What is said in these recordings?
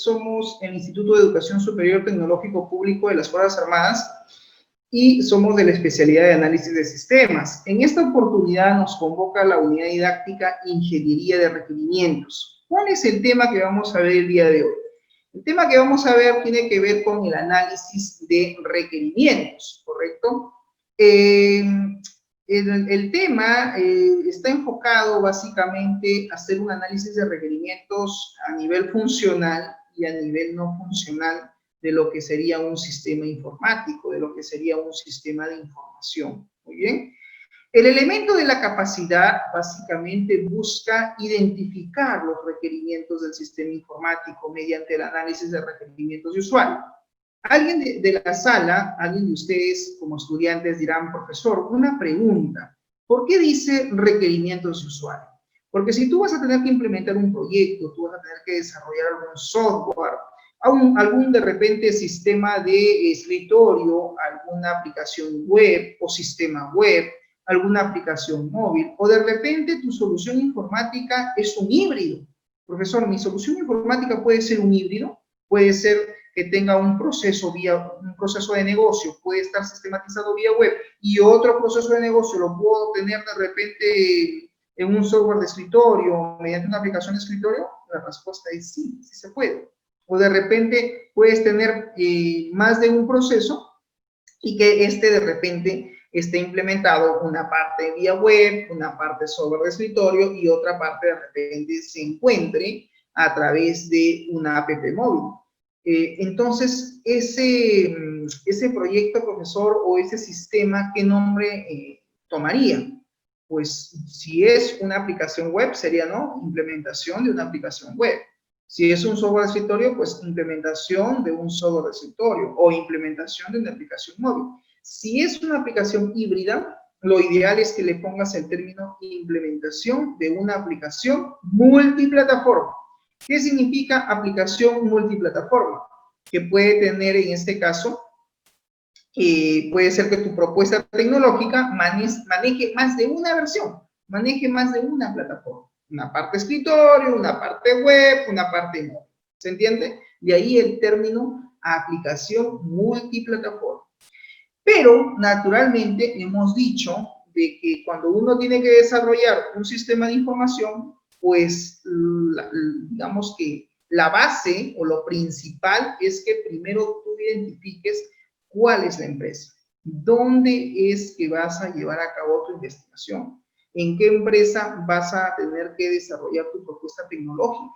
somos el Instituto de Educación Superior Tecnológico Público de las Fuerzas Armadas y somos de la especialidad de análisis de sistemas. En esta oportunidad nos convoca la unidad didáctica Ingeniería de Requerimientos. ¿Cuál es el tema que vamos a ver el día de hoy? El tema que vamos a ver tiene que ver con el análisis de requerimientos, ¿correcto? El tema está enfocado básicamente a hacer un análisis de requerimientos a nivel funcional y a nivel no funcional de lo que sería un sistema informático, de lo que sería un sistema de información. Muy bien. El elemento de la capacidad básicamente busca identificar los requerimientos del sistema informático mediante el análisis de requerimientos de usuario. Alguien de la sala, alguien de ustedes como estudiantes dirán, profesor, una pregunta, ¿por qué dice requerimientos de usuario? Porque si tú vas a tener que implementar un proyecto, tú vas a tener que desarrollar algún software, algún de repente sistema de escritorio, alguna aplicación web o sistema web, alguna aplicación móvil, o de repente tu solución informática es un híbrido. Profesor, mi solución informática puede ser un híbrido, puede ser que tenga un proceso de negocio, puede estar sistematizado vía web, y otro proceso de negocio lo puedo tener de repente en un software de escritorio, mediante una aplicación de escritorio. La respuesta es sí, sí se puede. O de repente puedes tener más de un proceso y que de repente esté implementado una parte vía web, una parte software de escritorio y otra parte de repente se encuentre a través de una app móvil. Entonces, ese proyecto, profesor, o ese sistema, ¿qué nombre tomaría? Pues si es una aplicación web, sería, ¿no?, implementación de una aplicación web. Si es un software de escritorio, pues implementación de un software de escritorio o implementación de una aplicación móvil. Si es una aplicación híbrida, lo ideal es que le pongas el término implementación de una aplicación multiplataforma. ¿Qué significa aplicación multiplataforma? Que puede tener en este caso, puede ser que tu propuesta tecnológica maneje más de una versión, maneje más de una plataforma. Una parte escritorio, una parte web, una parte móvil. ¿Se entiende? De ahí el término aplicación multiplataforma. Pero, naturalmente, hemos dicho de que cuando uno tiene que desarrollar un sistema de información, pues, digamos que la base o lo principal es que primero tú identifiques cuál es la empresa, dónde es que vas a llevar a cabo tu investigación, en qué empresa vas a tener que desarrollar tu propuesta tecnológica.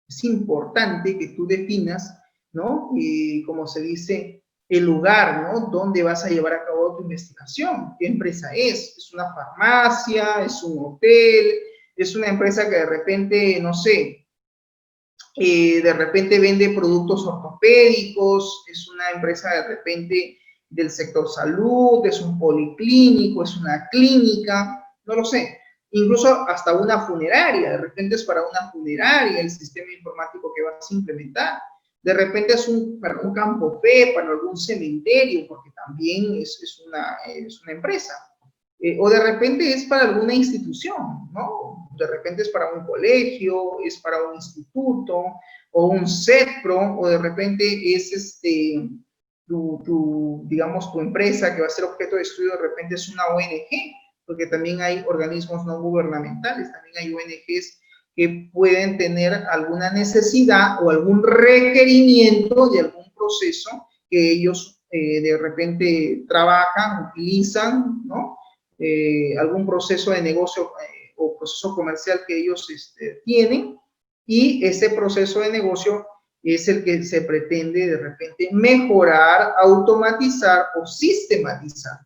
Es importante que tú definas, ¿no?, como se dice, el lugar, ¿no?, donde vas a llevar a cabo tu investigación. ¿Qué empresa es? ¿Es una farmacia? ¿Es un hotel? ¿Es una empresa que de repente, no sé, de repente vende productos ortopédicos? ¿Es una empresa de repente del sector salud? ¿Es un policlínico? ¿Es una clínica? No lo sé. Incluso hasta una funeraria. De repente es para una funeraria el sistema informático que vas a implementar. De repente es para un campo fe, para algún cementerio, porque también es una empresa. O de repente es para alguna institución, ¿no? De repente es para un colegio, es para un instituto, o un CEPRO, o de repente es digamos, tu empresa que va a ser objeto de estudio, de repente es una ONG, porque también hay organismos no gubernamentales, también hay ONGs que pueden tener alguna necesidad o algún requerimiento de algún proceso que ellos de repente trabajan, utilizan, ¿no? Algún proceso de negocio o proceso comercial que ellos tienen, y ese proceso de negocio es el que se pretende de repente mejorar, automatizar o sistematizar.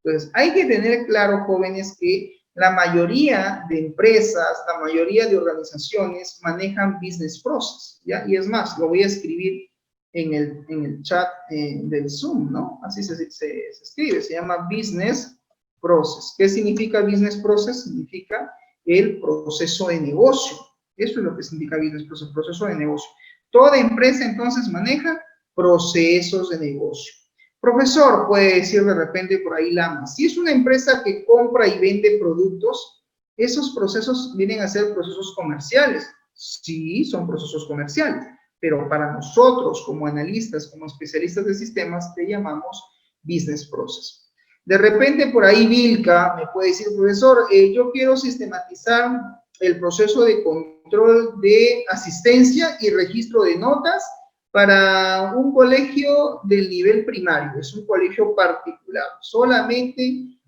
Entonces, hay que tener claro, jóvenes, que la mayoría de empresas, la mayoría de organizaciones manejan business process, ¿ya? Y es más, lo voy a escribir en el chat del Zoom, ¿no? Así se escribe, se llama business process. ¿Qué significa business process? Significa el proceso de negocio. Eso es lo que significa business process, proceso de negocio. Toda empresa, entonces, maneja procesos de negocio. Profesor, puede decir de repente por ahí Lama, si es una empresa que compra y vende productos, ¿esos procesos vienen a ser procesos comerciales? Sí, son procesos comerciales. pero para nosotros como analistas, como especialistas de sistemas, le llamamos business process. De repente por ahí Vilca me puede decir, profesor, yo quiero sistematizar el proceso de control de asistencia y registro de notas para un colegio del nivel primario, es un colegio particular. Solamente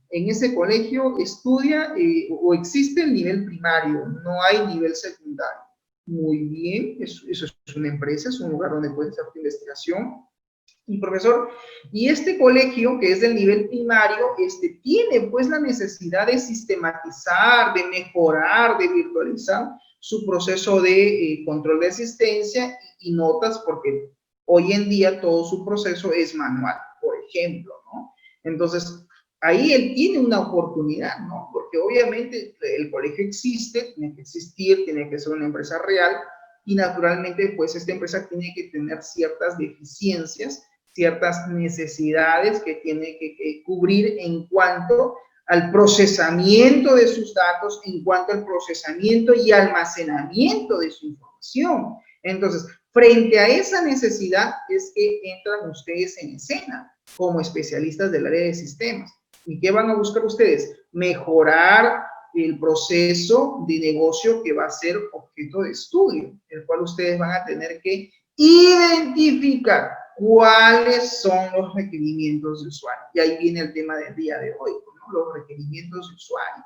en ese colegio estudia o existe el nivel primario, no hay nivel secundario. Muy bien, eso es una empresa, es un lugar donde puedes hacer tu investigación. Y profesor, y este colegio que es del nivel primario, tiene pues la necesidad de sistematizar, de mejorar, de virtualizar su proceso de control de asistencia y notas, porque hoy en día todo su proceso es manual, por ejemplo, ¿no? Entonces, ahí él tiene una oportunidad, ¿no? Porque obviamente el colegio existe, tiene que existir, tiene que ser una empresa real, y naturalmente pues esta empresa tiene que tener ciertas deficiencias, ciertas necesidades que tiene que cubrir en cuanto al procesamiento de sus datos, en cuanto al procesamiento y almacenamiento de su información. Entonces, frente a esa necesidad es que entran ustedes en escena como especialistas del área de sistemas. ¿Y qué van a buscar ustedes? Mejorar el proceso de negocio que va a ser objeto de estudio, el cual ustedes van a tener que identificar cuáles son los requerimientos de usuario. Y ahí viene el tema del día de hoy, ¿no? Los requerimientos de usuario.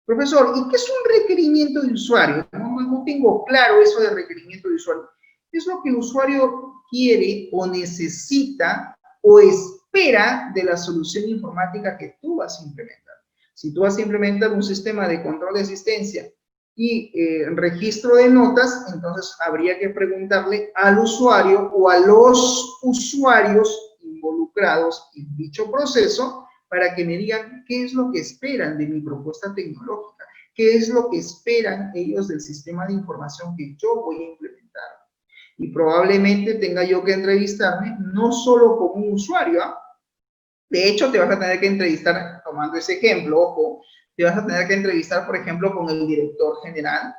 Profesor, ¿y qué es un requerimiento de usuario? No tengo claro eso de requerimiento de usuario. Es lo que el usuario quiere o necesita o espera de la solución informática que tú vas a implementar. Si tú vas a implementar un sistema de control de asistencia y registro de notas, entonces habría que preguntarle al usuario o a los usuarios involucrados en dicho proceso para que me digan qué es lo que esperan de mi propuesta tecnológica, qué es lo que esperan ellos del sistema de información que yo voy a implementar. Y probablemente tenga yo que entrevistarme no solo con un usuario, ¿eh? De hecho, te vas a tener que entrevistar, tomando ese ejemplo, ojo, te vas a tener que entrevistar, por ejemplo, con el director general,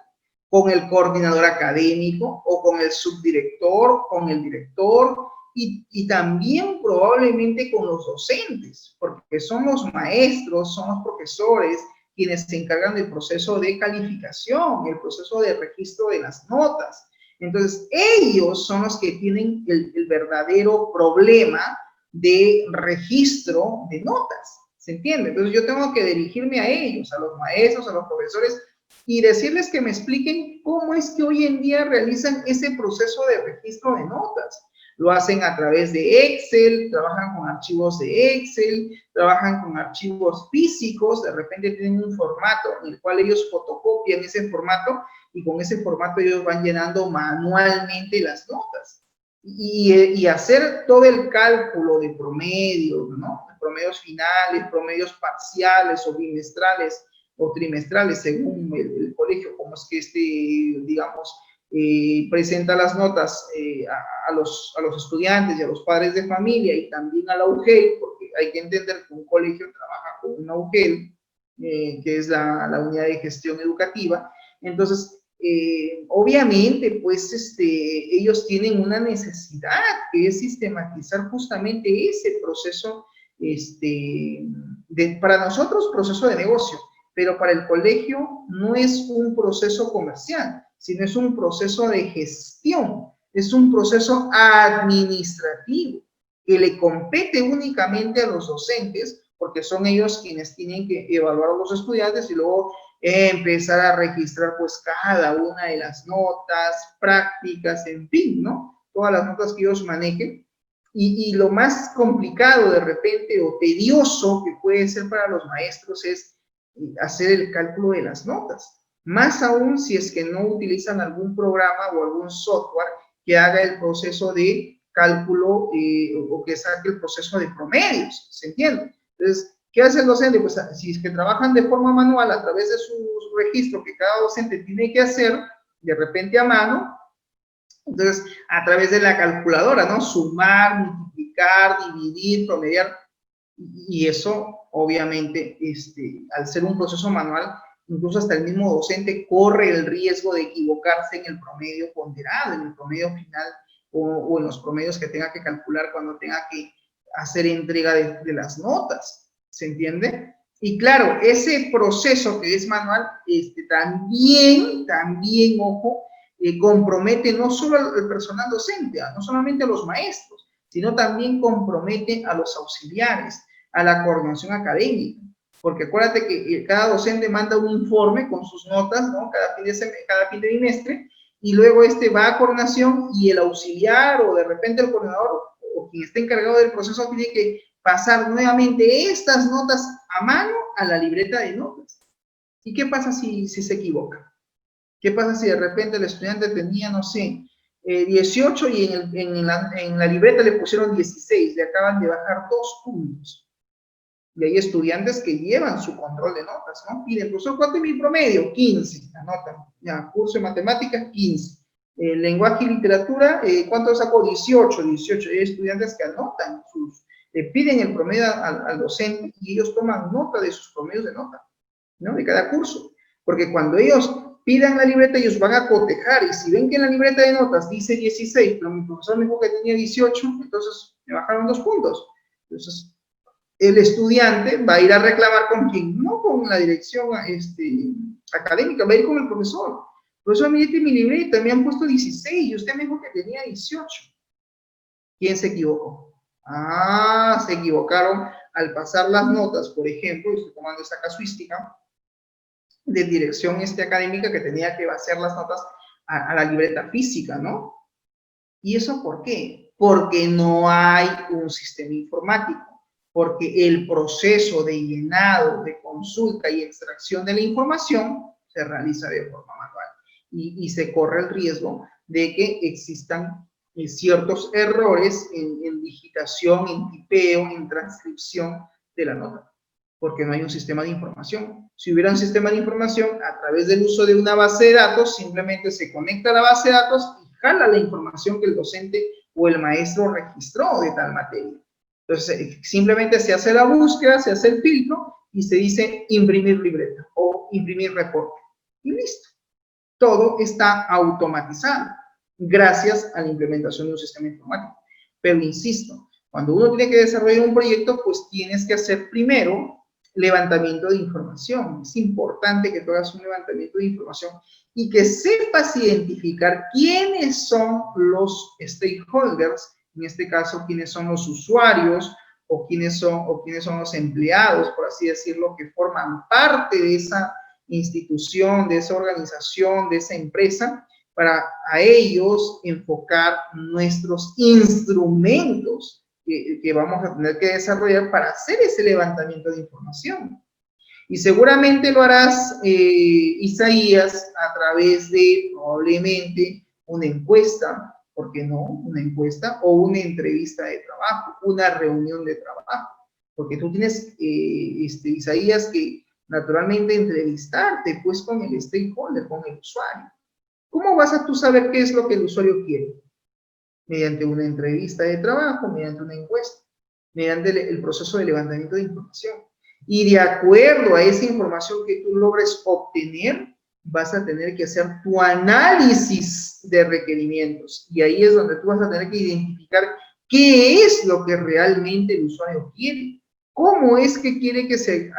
con el coordinador académico o con el subdirector, con el director y también probablemente con los docentes, porque son los maestros, son los profesores quienes se encargan del proceso de calificación, el proceso de registro de las notas. Entonces, ellos son los que tienen el verdadero problema de registro de notas, ¿se entiende? Entonces yo tengo que dirigirme a ellos, a los maestros, a los profesores, y decirles que me expliquen cómo es que hoy en día realizan ese proceso de registro de notas. Lo hacen a través de Excel, trabajan con archivos de Excel, trabajan con archivos físicos, de repente tienen un formato en el cual ellos fotocopian ese formato y con ese formato ellos van llenando manualmente las notas. Y hacer todo el cálculo de promedios, ¿no? Promedios finales, promedios parciales o bimestrales o trimestrales, según el colegio, como es que digamos, presenta las notas a los estudiantes y a los padres de familia y también a la UGEL, porque hay que entender que un colegio trabaja con una UGEL, que es la unidad de gestión educativa. Entonces, obviamente, pues, ellos tienen una necesidad que es sistematizar justamente ese proceso, para nosotros, proceso de negocio, pero para el colegio no es un proceso comercial, sino es un proceso de gestión, es un proceso administrativo que le compete únicamente a los docentes, porque son ellos quienes tienen que evaluar a los estudiantes y luego empezar a registrar pues cada una de las notas, prácticas, en fin, ¿no? Todas las notas que ellos manejen. Y lo más complicado de repente o tedioso que puede ser para los maestros es hacer el cálculo de las notas. Más aún si es que no utilizan algún programa o algún software que haga el proceso de cálculo o que saque el proceso de promedios, ¿se entiende? Entonces, ¿qué hace el docente? Pues si es que trabajan de forma manual a través de su registro que cada docente tiene que hacer, de repente a mano, entonces a través de la calculadora, ¿no? Sumar, multiplicar, dividir, promediar, y eso obviamente, al ser un proceso manual, incluso hasta el mismo docente corre el riesgo de equivocarse en el promedio ponderado, en el promedio final o en los promedios que tenga que calcular cuando tenga que hacer entrega de las notas, ¿se entiende? Y claro, ese proceso que es manual, también, ojo, compromete no solo al personal docente, no solamente a los maestros, sino también compromete a los auxiliares, a la coordinación académica. Porque acuérdate que cada docente manda un informe con sus notas, ¿no? Cada fin de bimestre, y luego va a coordinación y el auxiliar o de repente el coordinador o quien esté encargado del proceso tiene que pasar nuevamente estas notas a mano a la libreta de notas. ¿Y qué pasa si se equivoca? ¿Qué pasa si de repente el estudiante tenía, no sé, 18 y en la libreta le pusieron 16, le acaban de bajar 2 puntos? Y hay estudiantes que llevan su control de notas, ¿no? Piden, profesor, ¿cuánto es mi promedio? 15, anotan. Ya, curso de matemáticas, 15. Lenguaje y literatura, ¿cuánto sacó? 18. Hay estudiantes que anotan piden el promedio al docente y ellos toman nota de sus promedios de nota, ¿no? De cada curso. Porque cuando ellos pidan la libreta, ellos van a cotejar, y si ven que en la libreta de notas dice 16, pero mi profesor me dijo que tenía 18, entonces me bajaron 2 puntos. Entonces, el estudiante va a ir a reclamar con quién, no con la dirección académica, va a ir con el profesor. Profesor, mire mi libreta, me han puesto 16 y usted me dijo que tenía 18. ¿Quién se equivocó? Ah, se equivocaron al pasar las notas, por ejemplo, estoy tomando esta casuística, de dirección académica que tenía que hacer las notas a la libreta física, ¿no? ¿Y eso por qué? Porque no hay un sistema informático, porque el proceso de llenado, de consulta y extracción de la información se realiza de forma manual y se corre el riesgo de que existan ciertos errores en digitación, en tipeo, en transcripción de la nota, porque no hay un sistema de información. Si hubiera un sistema de información, a través del uso de una base de datos, simplemente se conecta a la base de datos y jala la información que el docente o el maestro registró de tal materia. Entonces, simplemente se hace la búsqueda, se hace el filtro y se dice imprimir libreta o imprimir reporte. Y listo. Todo está automatizado gracias a la implementación de un sistema informático. Pero insisto, cuando uno tiene que desarrollar un proyecto, pues tienes que hacer primero levantamiento de información. Es importante que tú hagas un levantamiento de información y que sepas identificar quiénes son los stakeholders, en este caso, quiénes son los usuarios o quiénes son los empleados, por así decirlo, que forman parte de esa institución, de esa organización, de esa empresa, para a ellos enfocar nuestros instrumentos que vamos a tener que desarrollar para hacer ese levantamiento de información. Y seguramente lo harás, Isaías, a través de probablemente una encuesta, ¿por qué no? Una encuesta o una entrevista de trabajo, una reunión de trabajo. Porque tú tienes, Isaías, que naturalmente entrevistarte pues con el stakeholder, con el usuario. ¿Cómo vas a tú saber qué es lo que el usuario quiere? Mediante una entrevista de trabajo, mediante una encuesta, mediante el proceso de levantamiento de información. Y de acuerdo a esa información que tú logres obtener, vas a tener que hacer tu análisis de requerimientos. Y ahí es donde tú vas a tener que identificar qué es lo que realmente el usuario quiere. ¿Cómo es que quiere que se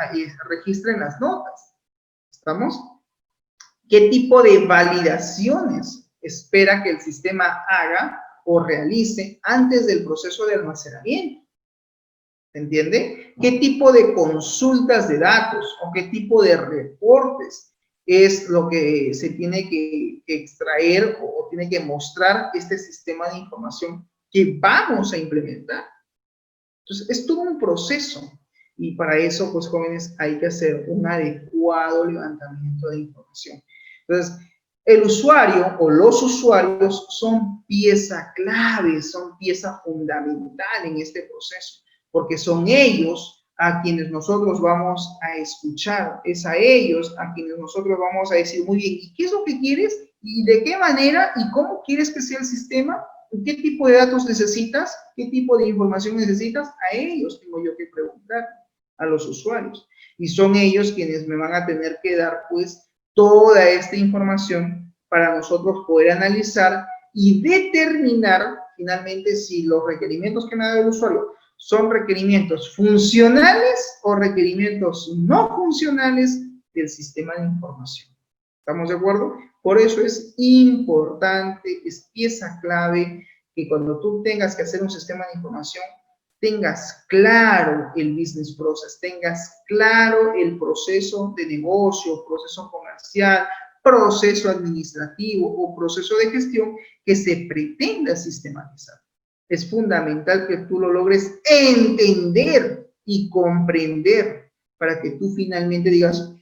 registren las notas? ¿Estamos? ¿Qué tipo de validaciones espera que el sistema haga o realice antes del proceso de almacenamiento? ¿Se entiende? ¿Qué tipo de consultas de datos o qué tipo de reportes es lo que se tiene que extraer o tiene que mostrar este sistema de información que vamos a implementar? Entonces, es todo un proceso y para eso, pues, jóvenes, hay que hacer un adecuado levantamiento de información. Entonces, el usuario o los usuarios son pieza clave, son pieza fundamental en este proceso, porque son ellos a quienes nosotros vamos a escuchar, es a ellos a quienes nosotros vamos a decir, muy bien, ¿y qué es lo que quieres? ¿Y de qué manera? ¿Y cómo quieres que sea el sistema? ¿Qué tipo de datos necesitas? ¿Qué tipo de información necesitas? A ellos tengo yo que preguntar, a los usuarios. Y son ellos quienes me van a tener que dar, pues, toda esta información para nosotros poder analizar y determinar finalmente si los requerimientos que me da el usuario son requerimientos funcionales o requerimientos no funcionales del sistema de información. ¿Estamos de acuerdo? Por eso es importante, es pieza clave que cuando tú tengas que hacer un sistema de información, tengas claro el business process, tengas claro el proceso de negocio, proceso comercial, proceso administrativo o proceso de gestión que se pretenda sistematizar. Es fundamental que tú lo logres entender y comprender para que tú finalmente digas,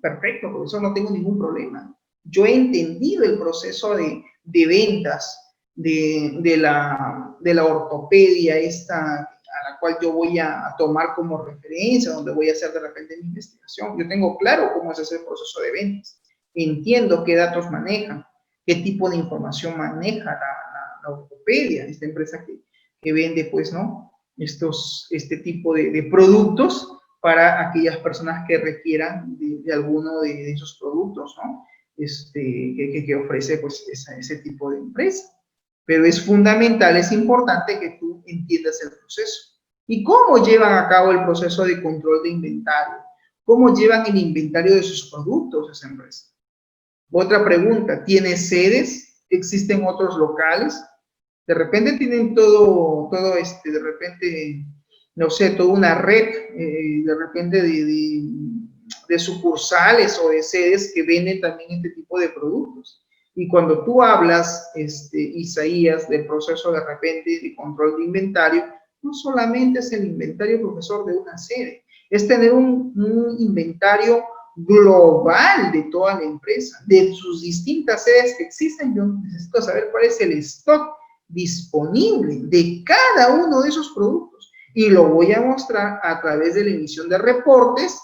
perfecto, por eso no tengo ningún problema. Yo he entendido el proceso de ventas de la ortopedia esta a la cual yo voy a tomar como referencia, donde voy a hacer de repente mi investigación. Yo tengo claro cómo es ese proceso de ventas. Entiendo qué datos manejan, qué tipo de información maneja la ortopedia, esta empresa que vende, pues, ¿no? Este tipo de productos para aquellas personas que requieran de alguno de esos productos, ¿no? Que ofrece, pues, ese tipo de empresa. Pero es fundamental, es importante que tú entiendas el proceso. ¿Y cómo llevan a cabo el proceso de control de inventario? ¿Cómo llevan el inventario de sus productos esa empresa? Otra pregunta, ¿tiene sedes? ¿Existen otros locales? De repente tienen de repente, no sé, toda una red, de repente de sucursales o de sedes que venden también este tipo de productos. Y cuando tú hablas, Isaías, del proceso de repente de control de inventario, no solamente es el inventario, profesor, de una sede, es tener un inventario global de toda la empresa, de sus distintas sedes que existen. Yo necesito saber cuál es el stock disponible de cada uno de esos productos y lo voy a mostrar a través de la emisión de reportes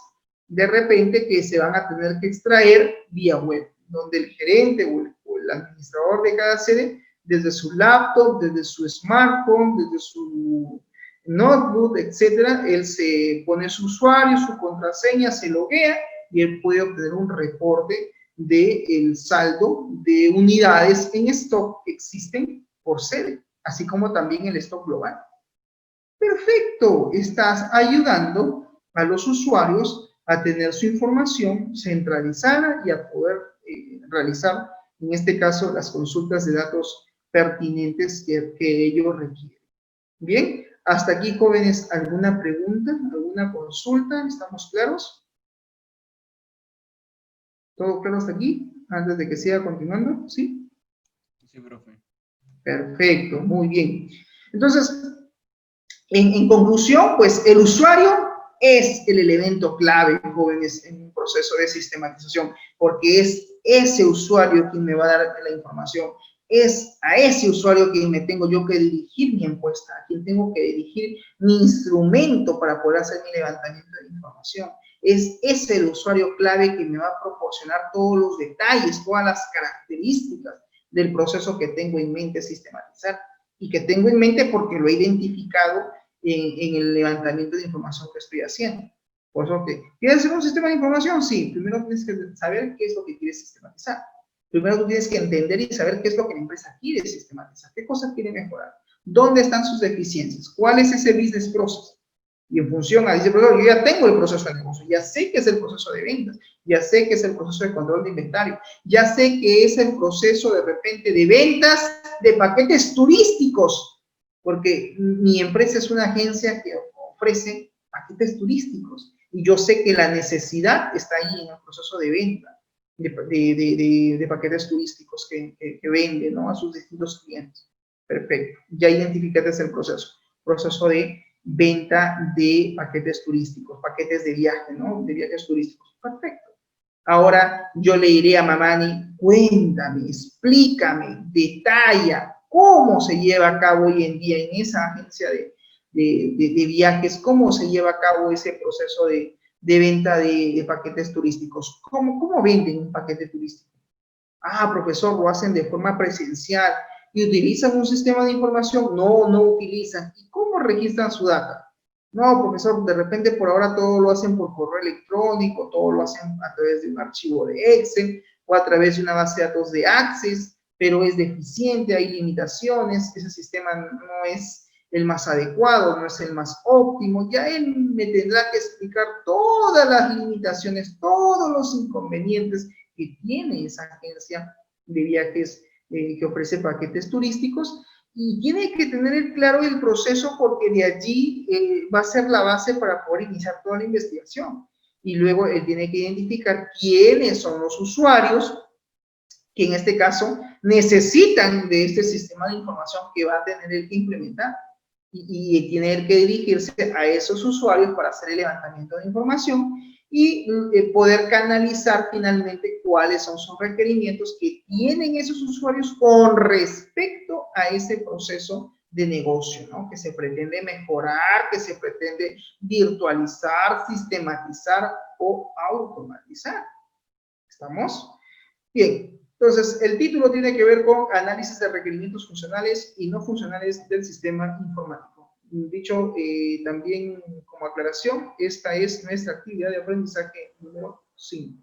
de repente que se van a tener que extraer vía web, donde el gerente o el administrador de cada sede, desde su laptop, desde su smartphone, desde su notebook, etcétera, él se pone su usuario, su contraseña, se loguea y él puede obtener un reporte del saldo de unidades en stock que existen por sede, así como también el stock global. Perfecto, estás ayudando a los usuarios a tener su información centralizada y a poder realizar, en este caso, las consultas de datos pertinentes que ellos requieren. Bien, hasta aquí, jóvenes, ¿alguna pregunta, alguna consulta? ¿Estamos claros? ¿Todo claro hasta aquí? Antes de que siga continuando, ¿sí? Sí, profe. Perfecto, muy bien. Entonces, en conclusión, pues el usuario es el elemento clave, jóvenes, en un proceso de sistematización, porque es ese usuario quien me va a dar la información, es a ese usuario quien me tengo yo que dirigir mi encuesta, a quien tengo que dirigir mi instrumento para poder hacer mi levantamiento de información. Es ese el usuario clave que me va a proporcionar todos los detalles, todas las características del proceso que tengo en mente sistematizar y que tengo en mente porque lo he identificado en el levantamiento de información que estoy haciendo. Por eso que, ¿quieres hacer un sistema de información? Sí, primero tienes que saber qué es lo que quieres sistematizar. Primero tú tienes que entender y saber qué es lo que la empresa quiere sistematizar, qué cosas quiere mejorar, dónde están sus deficiencias, cuál es ese business process. Y en función a ese proceso, yo ya tengo el proceso de negocio, ya sé qué es el proceso de ventas, ya sé qué es el proceso de control de inventario, ya sé qué es el proceso de repente de ventas de paquetes turísticos, porque mi empresa es una agencia que ofrece paquetes turísticos y yo sé que la necesidad está ahí en el proceso de venta de paquetes turísticos que vende, ¿no?, a sus distintos clientes. Perfecto, ya identificaste el proceso de venta de paquetes turísticos, paquetes de viaje, ¿no?, de viajes turísticos. Perfecto. Ahora yo le diré a Mamani, cuéntame, explícame, detalla cómo se lleva a cabo hoy en día en esa agencia de viajes, cómo se lleva a cabo ese proceso de venta de paquetes turísticos. ¿Cómo venden un paquete turístico? Ah, profesor, lo hacen de forma presencial. ¿Y utilizan un sistema de información? No, no utilizan. ¿Y cómo registran su data? No, profesor, de repente por ahora todo lo hacen por correo electrónico, todo lo hacen a través de un archivo de Excel o a través de una base de datos de Access, pero es deficiente, hay limitaciones, ese sistema no es el más adecuado, no es el más óptimo. Ya él me tendrá que explicar todas las limitaciones, todos los inconvenientes que tiene esa agencia de viajes que ofrece paquetes turísticos, y tiene que tener claro el proceso porque de allí va a ser la base para poder iniciar toda la investigación. Y luego él tiene que identificar quiénes son los usuarios que en este caso necesitan de este sistema de información que va a tener él que implementar. Y tiene que dirigirse a esos usuarios para hacer el levantamiento de información y poder canalizar finalmente cuáles son sus requerimientos que tienen esos usuarios con respecto a ese proceso de negocio, ¿no? Que se pretende mejorar, que se pretende virtualizar, sistematizar o automatizar. ¿Estamos? Bien, entonces el título tiene que ver con análisis de requerimientos funcionales y no funcionales del sistema informático. Dicho también como aclaración, esta es nuestra actividad de aprendizaje número 5.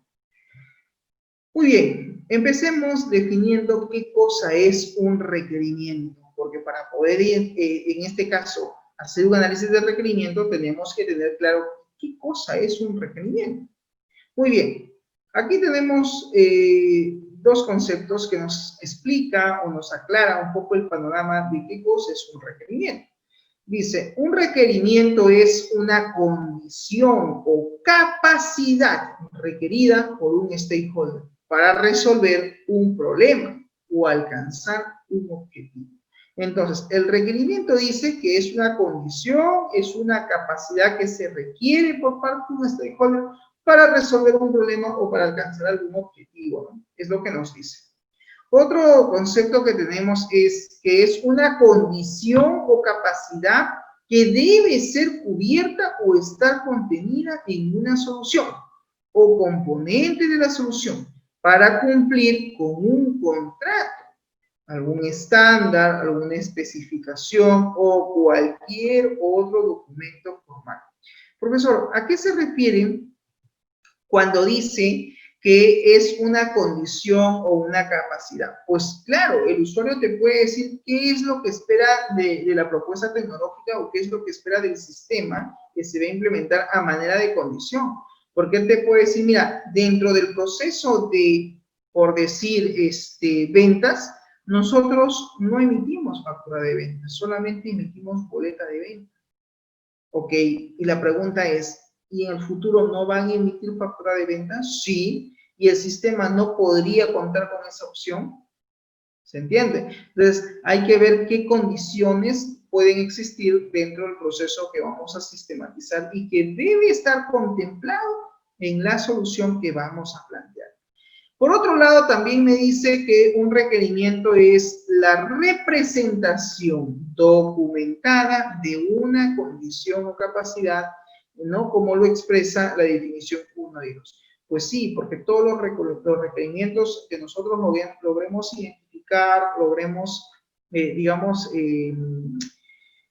Muy bien, empecemos definiendo qué cosa es un requerimiento, porque para poder, en este caso, hacer un análisis de requerimiento, tenemos que tener claro qué cosa es un requerimiento. Muy bien, aquí tenemos dos conceptos que nos explica o nos aclara un poco el panorama de qué cosa es un requerimiento. Dice, un requerimiento es una condición o capacidad requerida por un stakeholder para resolver un problema o alcanzar un objetivo. Entonces, el requerimiento dice que es una condición, es una capacidad que se requiere por parte de un stakeholder para resolver un problema o para alcanzar algún objetivo, ¿no? Es lo que nos dice. Otro concepto que tenemos es que es una condición o capacidad que debe ser cubierta o estar contenida en una solución o componente de la solución para cumplir con un contrato, algún estándar, alguna especificación o cualquier otro documento formal. Profesor, ¿a qué se refieren cuando dice que es una condición o una capacidad? Pues claro, el usuario te puede decir qué es lo que espera de la propuesta tecnológica o qué es lo que espera del sistema que se va a implementar a manera de condición. Porque él te puede decir, mira, dentro del proceso de, por decir, ventas, nosotros no emitimos factura de ventas, solamente emitimos boleta de venta. Ok, y la pregunta es, ¿y en el futuro no van a emitir factura de ventas? Sí, y el sistema no podría contar con esa opción. ¿Se entiende? Entonces, hay que ver qué condiciones pueden existir dentro del proceso que vamos a sistematizar y que debe estar contemplado en la solución que vamos a plantear. Por otro lado, también me dice que un requerimiento es la representación documentada de una condición o capacidad, ¿no? Como lo expresa la definición 1 de ellos. Pues sí, porque todos los requerimientos que nosotros logremos identificar, logremos, digamos,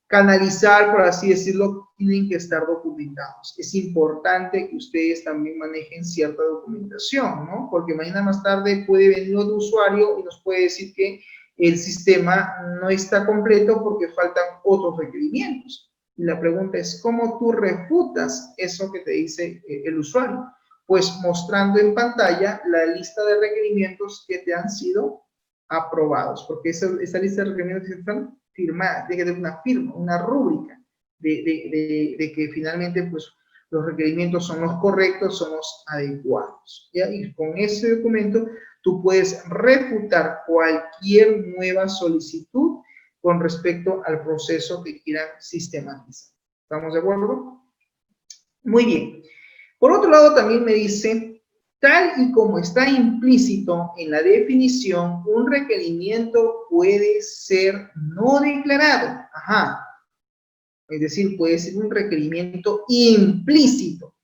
canalizar, por así decirlo, tienen que estar documentados. Es importante que ustedes también manejen cierta documentación, ¿no? Porque mañana más tarde puede venir otro usuario y nos puede decir que el sistema no está completo porque faltan otros requerimientos. Y la pregunta es, ¿cómo tú refutas eso que te dice el usuario? Pues mostrando en pantalla la lista de requerimientos que te han sido aprobados, porque esa lista de requerimientos están firmada, tiene que tener una firma, una rúbrica de que finalmente pues los requerimientos son los correctos, son los adecuados. ¿Ya? Y con ese documento tú puedes refutar cualquier nueva solicitud con respecto al proceso que quieran sistematizar. ¿Estamos de acuerdo? Muy bien. Por otro lado, también me dice, tal y como está implícito en la definición, un requerimiento puede ser no declarado. Ajá. Es decir, puede ser un requerimiento implícito,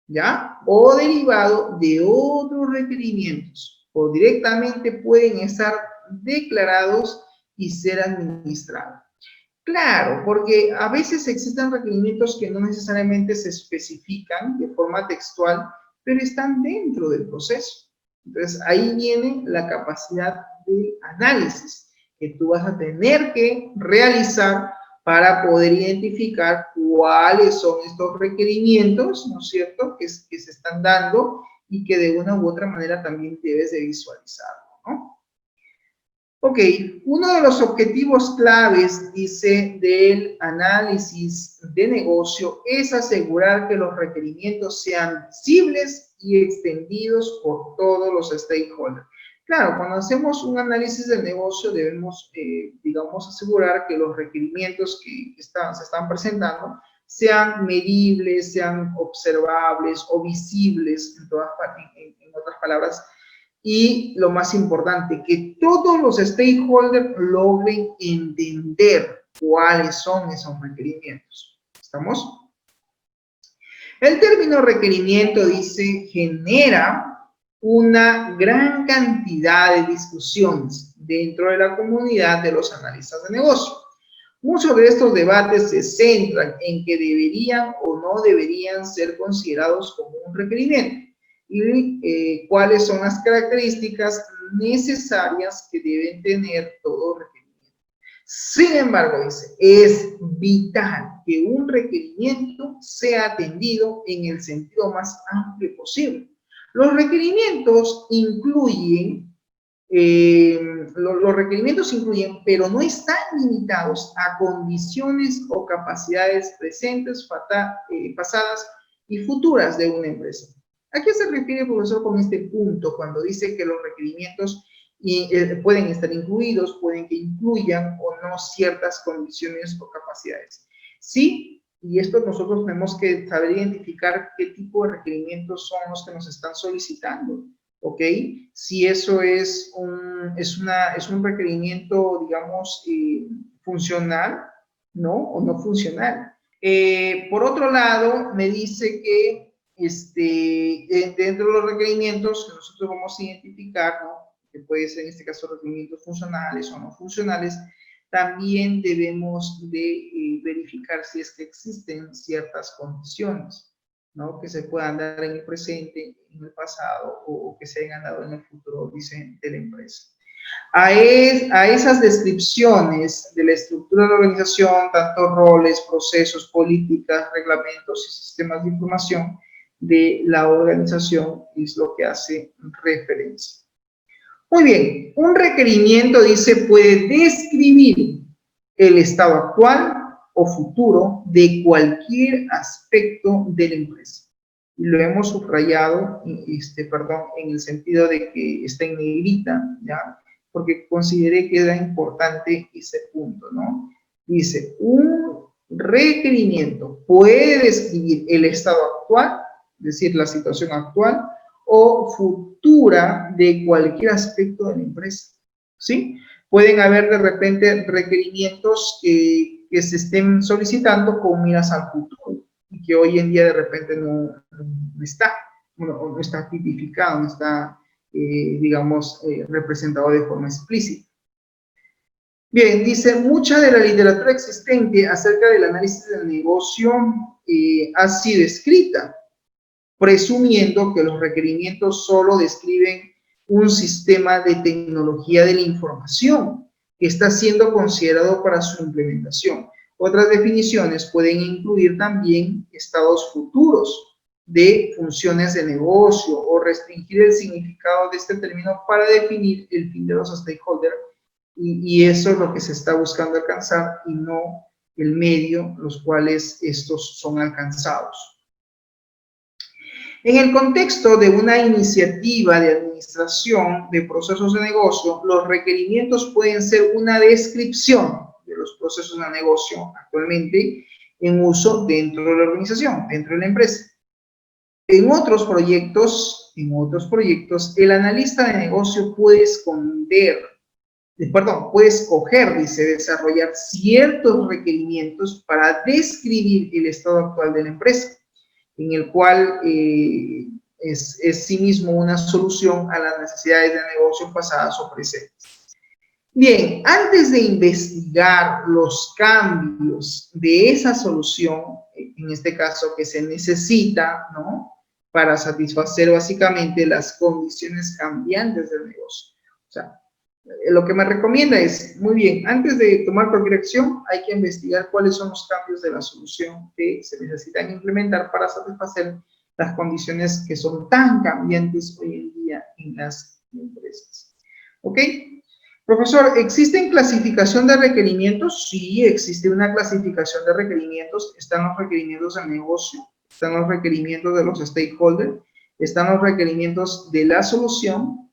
¿ya? O derivado de otros requerimientos. O directamente pueden estar declarados y ser administrados. Claro, porque a veces existen requerimientos que no necesariamente se especifican de forma textual, pero están dentro del proceso. Entonces, ahí viene la capacidad de análisis que tú vas a tener que realizar para poder identificar cuáles son estos requerimientos, ¿no es cierto?, que se están dando y que de una u otra manera también debes de visualizarlo, ¿no? Ok, uno de los objetivos claves, dice, del análisis de negocio es asegurar que los requerimientos sean visibles y extendidos por todos los stakeholders. Claro, cuando hacemos un análisis del negocio debemos, digamos, asegurar que los requerimientos que se están presentando sean medibles, sean observables o visibles, en otras palabras, y lo más importante, que todos los stakeholders logren entender cuáles son esos requerimientos. ¿Estamos? El término requerimiento, dice, genera una gran cantidad de discusiones dentro de la comunidad de los analistas de negocio. Muchos de estos debates se centran en que deberían o no deberían ser considerados como un requerimiento y cuáles son las características necesarias que deben tener todo requerimiento. Sin embargo, dice, es vital que un requerimiento sea atendido en el sentido más amplio posible. Los requerimientos incluyen, pero no están limitados a condiciones o capacidades presentes, pasadas y futuras de una empresa. ¿A qué se refiere el profesor con este punto cuando dice que los requerimientos pueden estar incluidos, pueden que incluyan o no ciertas condiciones o capacidades? Sí, y esto nosotros tenemos que saber identificar qué tipo de requerimientos son los que nos están solicitando, ¿ok? Si eso es un requerimiento, digamos, funcional, ¿no? O no funcional. Por otro lado, me dice que dentro de los requerimientos que nosotros vamos a identificar, ¿no?, que puede ser en este caso requerimientos funcionales o no funcionales, también debemos de verificar si es que existen ciertas condiciones, ¿no?, que se puedan dar en el presente, en el pasado o que se hayan dado en el futuro, dice, de la empresa. A esas descripciones de la estructura de la organización, tanto roles, procesos, políticas, reglamentos y sistemas de información de la organización es lo que hace referencia. Muy bien, un requerimiento, dice, puede describir el estado actual o futuro de cualquier aspecto de la empresa. Y lo hemos subrayado, en el sentido de que está en negrita, ¿ya?, porque consideré que era importante ese punto, ¿no? Dice, un requerimiento puede describir el estado actual, es decir, la situación actual, o futura de cualquier aspecto de la empresa, ¿sí? Pueden haber de repente requerimientos que se estén solicitando con miras al futuro y que hoy en día de repente no está tipificado, no está, digamos, representado de forma explícita. Bien, dice, mucha de la literatura existente acerca del análisis del negocio ha sido escrita, presumiendo que los requerimientos solo describen un sistema de tecnología de la información que está siendo considerado para su implementación. Otras definiciones pueden incluir también estados futuros de funciones de negocio o restringir el significado de este término para definir el fin de los stakeholders, y eso es lo que se está buscando alcanzar y no el medio los cuales estos son alcanzados. En el contexto de una iniciativa de administración de procesos de negocio, los requerimientos pueden ser una descripción de los procesos de negocio actualmente en uso dentro de la organización, dentro de la empresa. En otros proyectos, el analista de negocio puede escoger, dice, desarrollar ciertos requerimientos para describir el estado actual de la empresa, en el cual es sí mismo una solución a las necesidades de negocio pasadas o presentes. Bien, antes de investigar los cambios de esa solución, en este caso que se necesita, ¿no?, para satisfacer básicamente las condiciones cambiantes del negocio. O sea, lo que me recomienda es, muy bien, antes de tomar cualquier acción, hay que investigar cuáles son los cambios de la solución que se necesitan implementar para satisfacer las condiciones que son tan cambiantes hoy en día en las empresas. ¿Ok? Profesor, ¿existe clasificación de requerimientos? Sí, existe una clasificación de requerimientos. Están los requerimientos del negocio, están los requerimientos de los stakeholders, están los requerimientos de la solución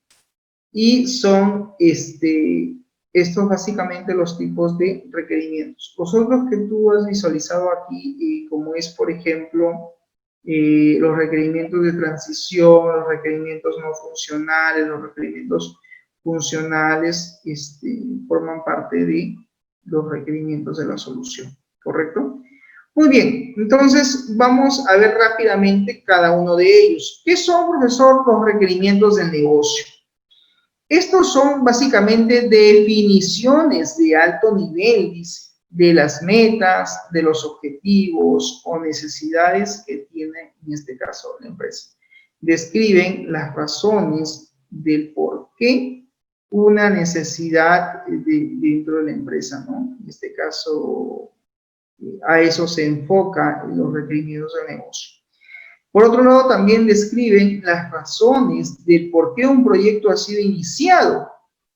y son estos básicamente los tipos de requerimientos. Los otros que tú has visualizado aquí, como es, por ejemplo, los requerimientos de transición, los requerimientos no funcionales, los requerimientos funcionales, forman parte de los requerimientos de la solución, ¿correcto? Muy bien, entonces vamos a ver rápidamente cada uno de ellos. ¿Qué son, profesor, los requerimientos del negocio? Estos son básicamente definiciones de alto nivel, dice, de las metas, de los objetivos o necesidades que tiene, en este caso, la empresa. Describen las razones del por qué una necesidad dentro de la empresa, ¿no? En este caso, a eso se enfoca en los requerimientos del negocio. Por otro lado, también describen las razones del por qué un proyecto ha sido iniciado,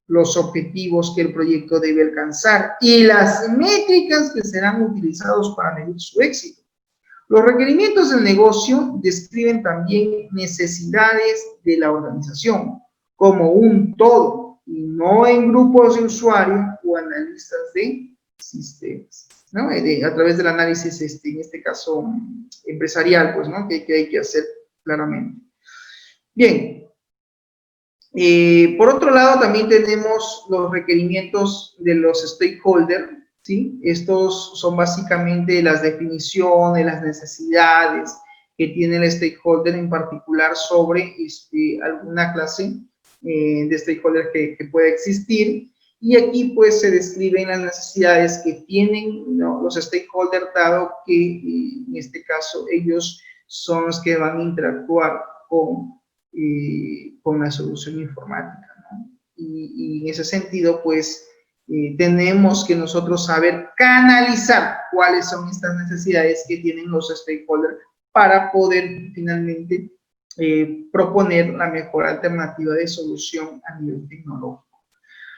los objetivos que el proyecto debe alcanzar y las métricas que serán utilizados para medir su éxito. Los requerimientos del negocio describen también necesidades de la organización como un todo y no en grupos de usuarios o analistas de sistemas, ¿no? A través del análisis, en este caso, empresarial, pues, ¿no? Que hay que hacer claramente. Bien. Por otro lado, también tenemos los requerimientos de los stakeholders, ¿sí? Estos son básicamente las definiciones, las necesidades que tiene el stakeholder en particular sobre alguna clase de stakeholder que pueda existir. Y aquí pues se describen las necesidades que tienen, ¿no?, los stakeholders, dado que en este caso ellos son los que van a interactuar con la solución informática, ¿no? Y en ese sentido pues tenemos que nosotros saber canalizar cuáles son estas necesidades que tienen los stakeholders para poder finalmente proponer la mejor alternativa de solución a nivel tecnológico.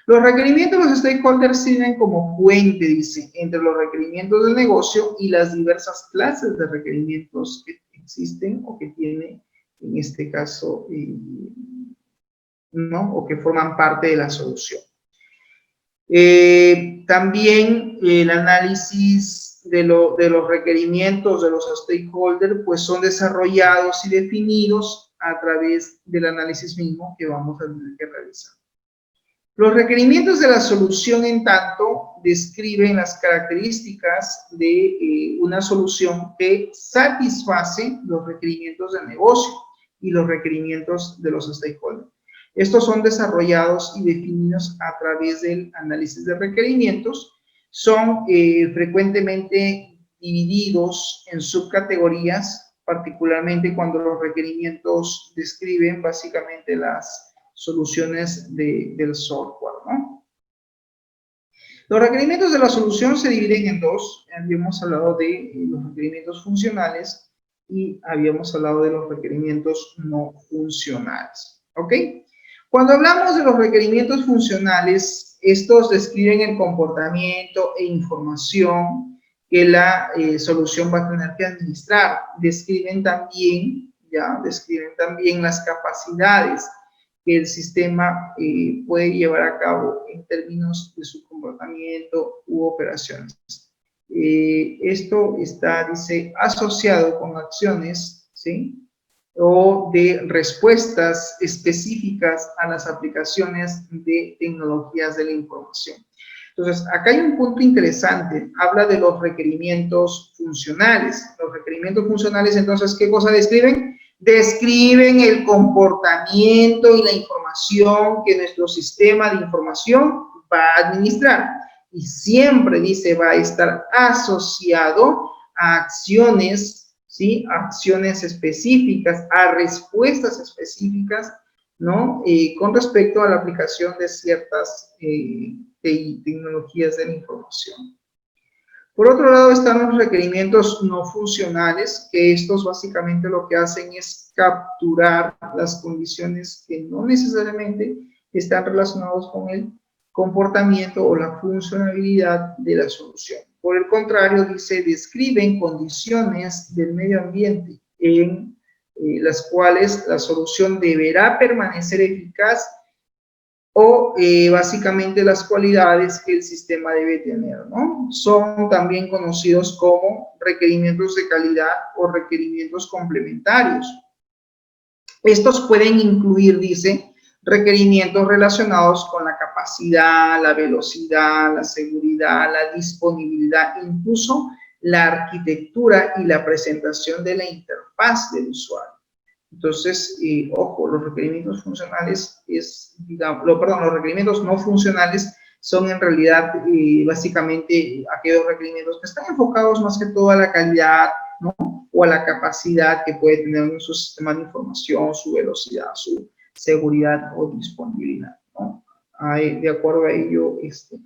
Los requerimientos de los stakeholders sirven como puente, dice, entre los requerimientos del negocio y las diversas clases de requerimientos que existen o que tiene, en este caso, ¿no?, o que forman parte de la solución. También el análisis de los requerimientos de los stakeholders, pues son desarrollados y definidos a través del análisis mismo que vamos a tener que realizar. Los requerimientos de la solución, en tanto, describen las características de una solución que satisface los requerimientos del negocio y los requerimientos de los stakeholders. Estos son desarrollados y definidos a través del análisis de requerimientos. Son frecuentemente divididos en subcategorías, particularmente cuando los requerimientos describen básicamente las soluciones del software, ¿no? Los requerimientos de la solución se dividen en dos. Habíamos hablado de los requerimientos funcionales y habíamos hablado de los requerimientos no funcionales, ¿ok? Cuando hablamos de los requerimientos funcionales, estos describen el comportamiento e información que la solución va a tener que administrar. Describen también las capacidades que el sistema puede llevar a cabo en términos de su comportamiento u operaciones. Esto está, dice, asociado con acciones, ¿sí?, o de respuestas específicas a las aplicaciones de tecnologías de la información. Entonces, acá hay un punto interesante. Habla de los requerimientos funcionales. Los requerimientos funcionales, entonces, ¿qué cosa describen? Describen el comportamiento y la información que nuestro sistema de información va a administrar. Y siempre, dice, va a estar asociado a acciones, ¿sí? A acciones específicas, a respuestas específicas, ¿no? Con respecto a la aplicación de ciertas tecnologías de la información. Por otro lado están los requerimientos no funcionales, que estos básicamente lo que hacen es capturar las condiciones que no necesariamente están relacionadas con el comportamiento o la funcionalidad de la solución. Por el contrario, dice, describen condiciones del medio ambiente en las cuales la solución deberá permanecer eficaz o básicamente las cualidades que el sistema debe tener, ¿no? Son también conocidos como requerimientos de calidad o requerimientos complementarios. Estos pueden incluir, dice, requerimientos relacionados con la capacidad, la velocidad, la seguridad, la disponibilidad, incluso la arquitectura y la presentación de la interfaz del usuario. Entonces, ojo, los requerimientos funcionales los requerimientos no funcionales son en realidad básicamente aquellos requerimientos que están enfocados más que todo a la calidad, ¿no? O a la capacidad que puede tener su sistema de información, su velocidad, su seguridad o disponibilidad, ¿no? De acuerdo a ello,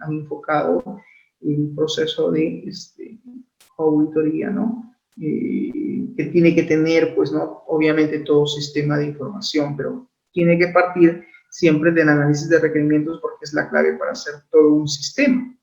han enfocado el proceso de auditoría, ¿no? Que tiene que tener, pues, ¿no? Obviamente todo sistema de información, pero tiene que partir siempre del análisis de requerimientos porque es la clave para hacer todo un sistema.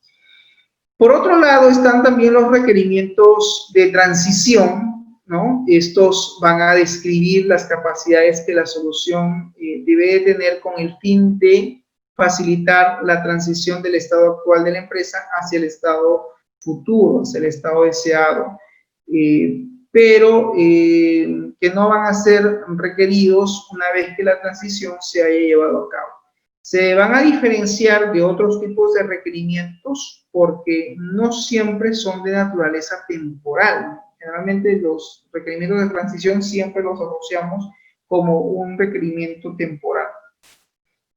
Por otro lado, están también los requerimientos de transición, ¿no? Estos van a describir las capacidades que la solución debe de tener con el fin de facilitar la transición del estado actual de la empresa hacia el estado futuro, hacia el estado deseado. Pero que no van a ser requeridos una vez que la transición se haya llevado a cabo. Se van a diferenciar de otros tipos de requerimientos porque no siempre son de naturaleza temporal. Generalmente los requerimientos de transición siempre los asociamos como un requerimiento temporal.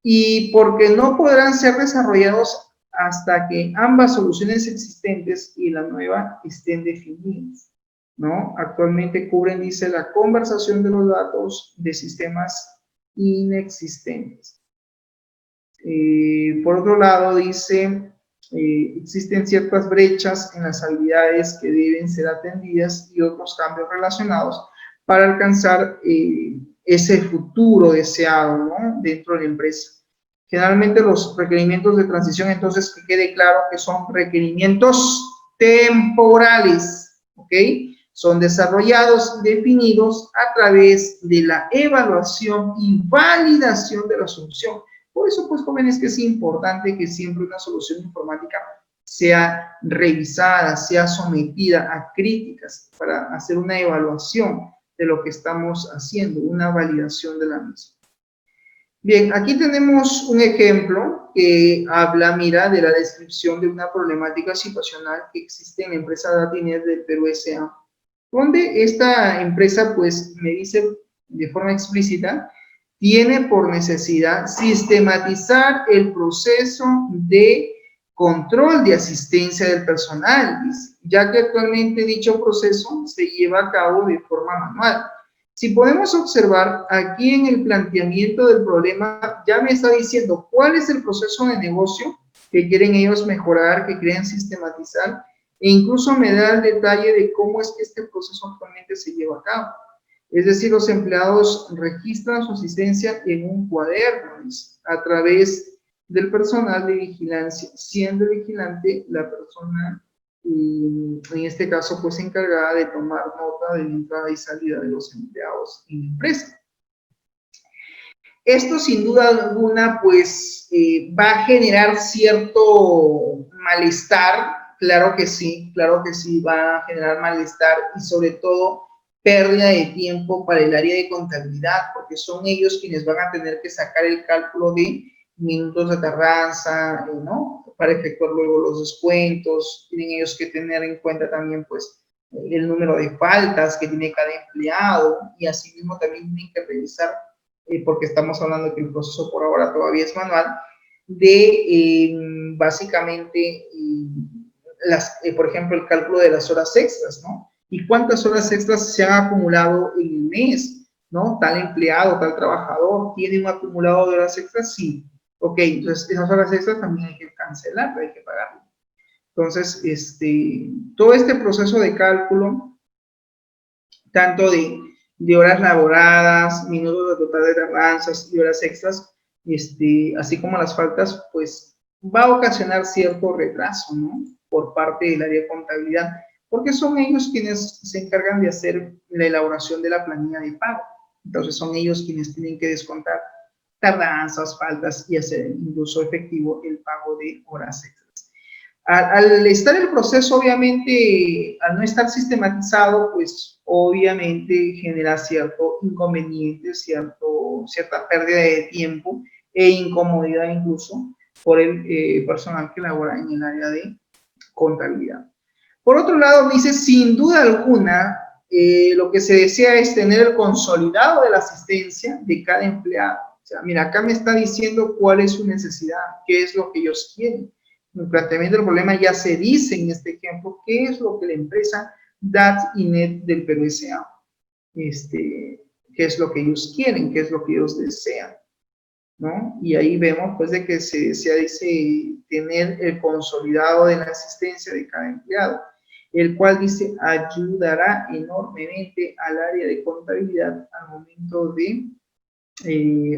Y porque no podrán ser desarrollados hasta que ambas soluciones existentes y la nueva estén definidas, ¿no? Actualmente cubren, dice, la conversación de los datos de sistemas inexistentes. Por otro lado, dice, existen ciertas brechas en las habilidades que deben ser atendidas y otros cambios relacionados para alcanzar ese futuro deseado, ¿no? Dentro de la empresa. Generalmente los requerimientos de transición, entonces, que quede claro que son requerimientos temporales, ¿ok? Son desarrollados y definidos a través de la evaluación y validación de la solución. Por eso, pues, jóvenes, que es importante que siempre una solución informática sea revisada, sea sometida a críticas para hacer una evaluación de lo que estamos haciendo, una validación de la misma. Bien, aquí tenemos un ejemplo que habla, mira, de la descripción de una problemática situacional que existe en la empresa Datinet del Perú S.A., donde esta empresa, pues, me dice de forma explícita, tiene por necesidad sistematizar el proceso de control de asistencia del personal, ya que actualmente dicho proceso se lleva a cabo de forma manual. Si podemos observar aquí en el planteamiento del problema, ya me está diciendo cuál es el proceso de negocio que quieren ellos mejorar, que quieren sistematizar, e incluso me da el detalle de cómo es que este proceso actualmente se lleva a cabo. Es decir, los empleados registran su asistencia en un cuaderno a través del personal de vigilancia, siendo vigilante la persona, en este caso, pues, encargada de tomar nota de la entrada y salida de los empleados en la empresa. Esto, sin duda alguna, pues, va a generar cierto malestar. Claro que sí, va a generar malestar y sobre todo pérdida de tiempo para el área de contabilidad, porque son ellos quienes van a tener que sacar el cálculo de minutos de tardanza, ¿no? Para efectuar luego los descuentos. Tienen ellos que tener en cuenta también, pues, el número de faltas que tiene cada empleado, y asimismo también tienen que revisar, porque estamos hablando que el proceso por ahora todavía es manual, de básicamente, por ejemplo, el cálculo de las horas extras, ¿no? ¿Y cuántas horas extras se han acumulado en el mes? ¿No? Tal empleado, tal trabajador, ¿tiene un acumulado de horas extras? Sí. Ok, entonces esas horas extras también hay que cancelarlas, hay que pagarlas. Entonces, todo este proceso de cálculo, tanto de horas laboradas, minutos de total de tardanzas y horas extras, así como las faltas, pues va a ocasionar cierto retraso, ¿no? Por parte del área de contabilidad, porque son ellos quienes se encargan de hacer la elaboración de la planilla de pago. Entonces son ellos quienes tienen que descontar tardanzas, faltas y hacer incluso efectivo el pago de horas extras. Al estar el proceso, obviamente, al no estar sistematizado, pues obviamente genera cierto inconveniente, cierta pérdida de tiempo e incomodidad incluso por el personal que labora en el área de contabilidad. Por otro lado, dice, sin duda alguna, lo que se desea es tener el consolidado de la asistencia de cada empleado. O sea, mira, acá me está diciendo cuál es su necesidad, qué es lo que ellos quieren. El planteamiento del problema ya se dice en este ejemplo, qué es lo que la empresa DAT y NET del Perú S.A. Qué es lo que ellos quieren, qué es lo que ellos desean, ¿no? Y ahí vemos, pues, de que se desea, dice, tener el consolidado de la asistencia de cada empleado, el cual, dice, ayudará enormemente al área de contabilidad al momento de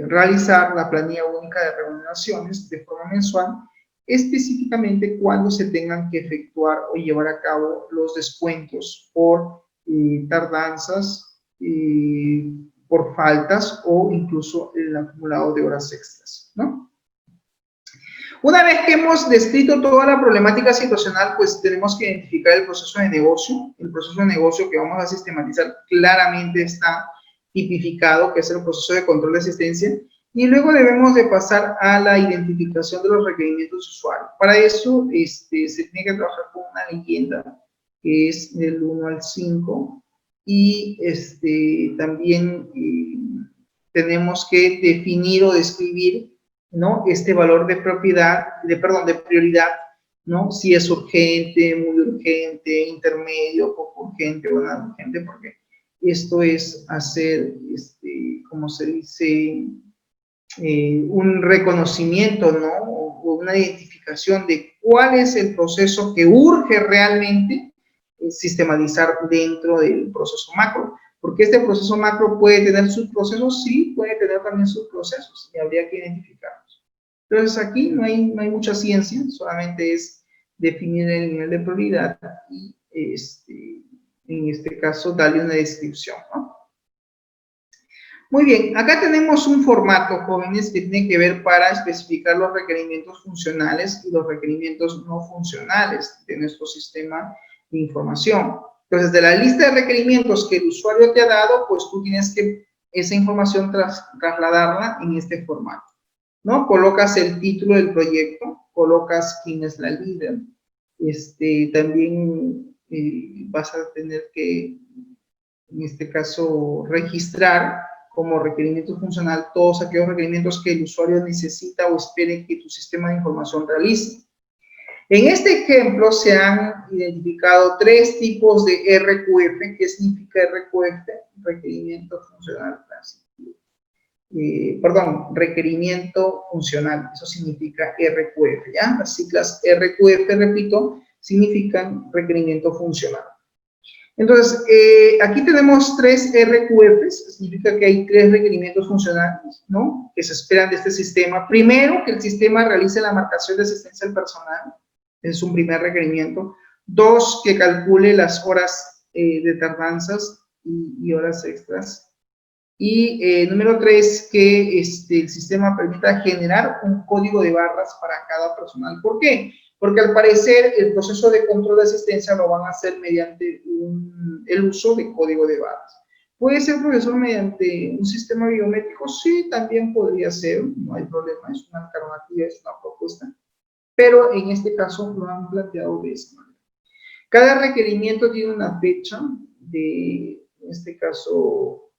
realizar la planilla única de remuneraciones de forma mensual, específicamente cuando se tengan que efectuar o llevar a cabo los descuentos por tardanzas, por faltas o incluso el acumulado de horas extras, ¿no? Una vez que hemos descrito toda la problemática situacional, pues tenemos que identificar el proceso de negocio. El proceso de negocio que vamos a sistematizar claramente está tipificado, que es el proceso de control de asistencia, y luego debemos de pasar a la identificación de los requerimientos de usuario. Para eso se tiene que trabajar con una leyenda que es del 1 al 5 y también tenemos que definir o describir, ¿no? Este valor de prioridad, ¿no? Si es urgente, muy urgente, intermedio, poco urgente o nada urgente, porque esto es hacer, como se dice, un reconocimiento, ¿no? O una identificación de cuál es el proceso que urge realmente sistematizar dentro del proceso macro. Porque este proceso macro puede tener sus procesos, sí, puede tener también sus procesos, y habría que identificarlos. Entonces aquí no hay mucha ciencia, solamente es definir el nivel de prioridad y en este caso darle una descripción, ¿no? Muy bien, acá tenemos un formato, jóvenes, que tiene que ver para especificar los requerimientos funcionales y los requerimientos no funcionales de nuestro sistema de información. Entonces, de la lista de requerimientos que el usuario te ha dado, pues tú tienes que esa información trasladarla en este formato, ¿no? Colocas el título del proyecto, colocas quién es la líder, también vas a tener que, en este caso, registrar como requerimiento funcional todos aquellos requerimientos que el usuario necesita o espere que tu sistema de información realice. En este ejemplo se han identificado 3 tipos de RQF. ¿Qué significa RQF? Requerimiento funcional. Requerimiento funcional. Eso significa RQF, ¿ya? Las siglas RQF, repito, significan requerimiento funcional. Entonces, aquí tenemos 3 RQFs, significa que hay 3 requerimientos funcionales, ¿no? Que se esperan de este sistema. Primero, que el sistema realice la marcación de asistencia al personal, es un primer requerimiento. 2, que calcule las horas de tardanzas y horas extras. Y número 3, que el sistema permita generar un código de barras para cada personal. ¿Por qué? Porque al parecer el proceso de control de asistencia lo van a hacer mediante el uso de código de barras. ¿Puede ser, profesor, mediante un sistema biométrico? Sí, también podría ser, no hay problema, es una alternativa, es una propuesta. Pero en este caso lo han planteado de esta manera. Cada requerimiento tiene una fecha de, en este caso,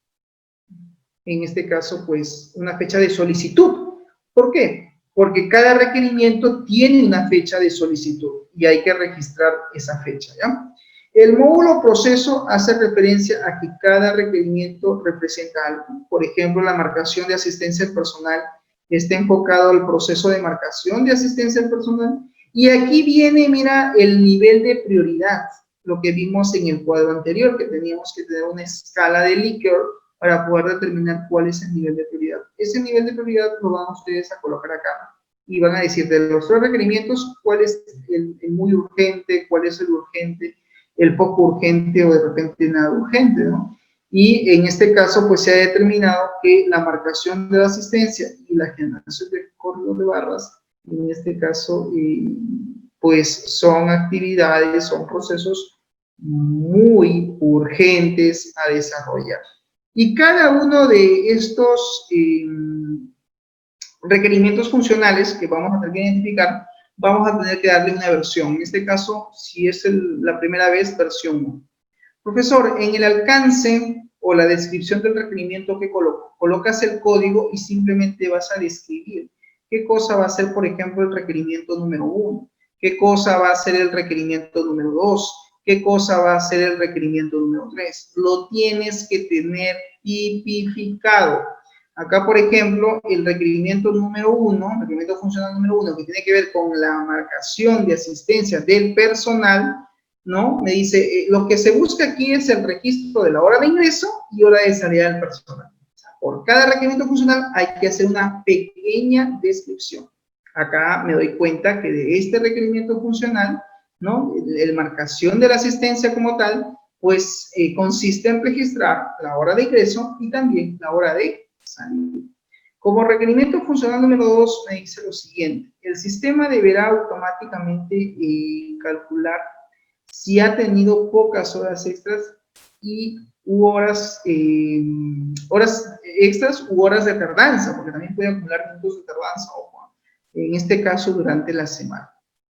pues, una fecha de solicitud. ¿Por qué? porque cada requerimiento tiene una fecha de solicitud y hay que registrar esa fecha, ¿ya? El módulo proceso hace referencia a que cada requerimiento representa algo. Por ejemplo, la marcación de asistencia al personal está enfocado al proceso de marcación de asistencia al personal. Y aquí viene, mira, el nivel de prioridad, lo que vimos en el cuadro anterior, que teníamos que tener una escala de Likert para poder determinar cuál es el nivel de prioridad. Ese nivel de prioridad lo van ustedes a colocar acá. Y van a decir de los 3 requerimientos, cuál es el muy urgente, cuál es el urgente, el poco urgente o de repente nada urgente, ¿no? Y en este caso, pues se ha determinado que la marcación de la asistencia y la generación de códigos de barras, en este caso, pues son actividades, son procesos muy urgentes a desarrollar. Y cada uno de estos requerimientos funcionales que vamos a tener que identificar, vamos a tener que darle una versión. En este caso, si es la primera vez, versión 1. Profesor, en el alcance o la descripción del requerimiento que coloco, colocas el código y simplemente vas a describir qué cosa va a ser, por ejemplo, el requerimiento número 1, qué cosa va a ser el requerimiento número 2, qué cosa va a ser el requerimiento número 3. Lo tienes que tener tipificado. Acá, por ejemplo, el requerimiento número 1, requerimiento funcional número 1, que tiene que ver con la marcación de asistencia del personal, ¿no? Me dice, lo que se busca aquí es el registro de la hora de ingreso y hora de salida del personal. O sea, por cada requerimiento funcional hay que hacer una pequeña descripción. Acá me doy cuenta que de este requerimiento funcional, ¿no? La marcación de la asistencia como tal, pues consiste en registrar la hora de ingreso y también la hora de salida. Como requerimiento funcional número 2 me dice lo siguiente: el sistema deberá automáticamente calcular si ha tenido pocas horas extras y horas extras u horas de tardanza, porque también puede acumular minutos de tardanza, ojo, en este caso durante la semana.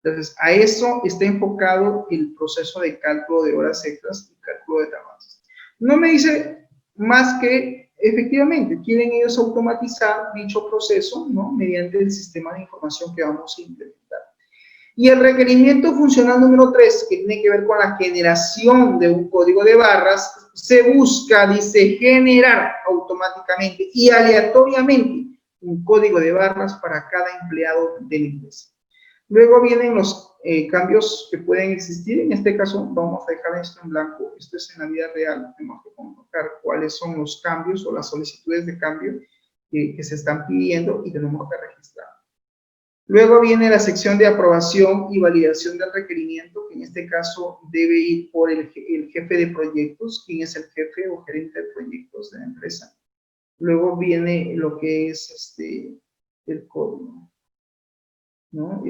Entonces, a eso está enfocado el proceso de cálculo de horas extras y cálculo de tardanzas. No me dice más que, efectivamente, quieren ellos automatizar dicho proceso, ¿no? Mediante el sistema de información que vamos a implementar. Y el requerimiento funcional número 3, que tiene que ver con la generación de un código de barras, se busca, dice, generar automáticamente y aleatoriamente un código de barras para cada empleado de la empresa. Luego vienen los cambios que pueden existir. En este caso vamos a dejar esto en blanco. Esto es en la vida real. Tenemos que colocar cuáles son los cambios o las solicitudes de cambio que se están pidiendo y tenemos que registrar. Luego viene la sección de aprobación y validación del requerimiento, que en este caso debe ir por el jefe de proyectos, quien es el jefe o gerente de proyectos de la empresa. Luego viene lo que es el código, ¿no?